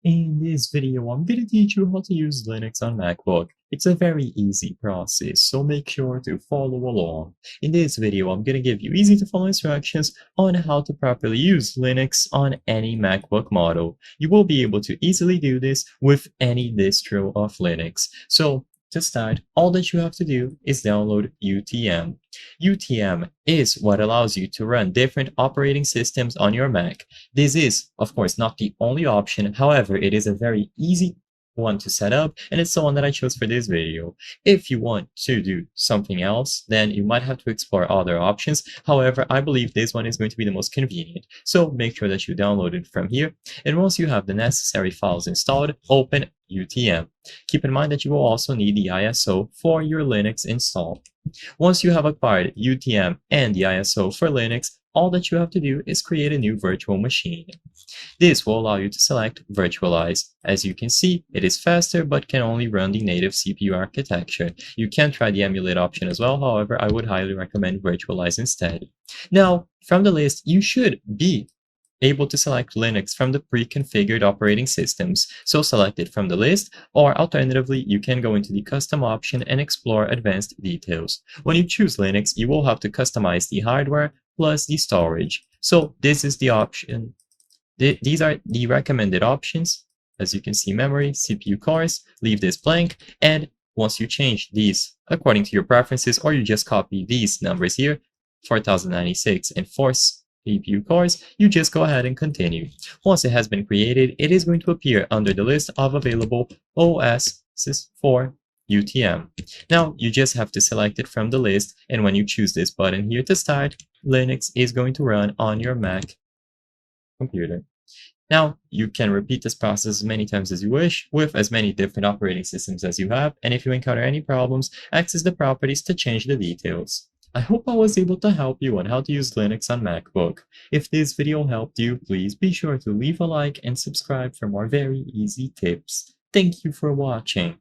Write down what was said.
In this video, I'm going to teach you how to use Linux on MacBook. It's a very easy process, so make sure to follow along. In this video, I'm going to give you easy to follow instructions on how to properly use Linux on any MacBook model. You will be able to easily do this with any distro of Linux. So to start, all that you have to do is download UTM. UTM is what allows you to run different operating systems on your Mac. This is, of course, not the only option. However, it is a very easy one to set up, and it's the one that I chose for this video. If you want to do something else, then you might have to explore other options. However, I believe this one is going to be the most convenient. So make sure that you download it from here. And once you have the necessary files installed, open UTM. Keep in mind that you will also need the ISO for your Linux install. Once you have acquired UTM and the ISO for Linux, all that you have to do is create a new virtual machine. This will allow you to select Virtualize. As you can see, it is faster but can only run the native CPU architecture. You can try the Emulate option as well, however, I would highly recommend Virtualize instead. Now, from the list, you should be able to select Linux from the pre-configured operating systems. So select it from the list, or alternatively, you can go into the custom option and explore advanced details. When you choose Linux, you will have to customize the hardware plus the storage. So this is the option. These are the recommended options. As you can see, memory, CPU cores, leave this blank, and once you change these according to your preferences, or you just copy these numbers here, 4096 and 4 CPU cores, you just go ahead and continue. Once it has been created, it is going to appear under the list of available OSs for UTM. Now, you just have to select it from the list, and when you choose this button here to start, Linux is going to run on your Mac computer. Now, you can repeat this process as many times as you wish, with as many different operating systems as you have, and if you encounter any problems, access the properties to change the details. I hope I was able to help you on how to use Linux on MacBook. If this video helped you, please be sure to leave a like and subscribe for more very easy tips. Thank you for watching.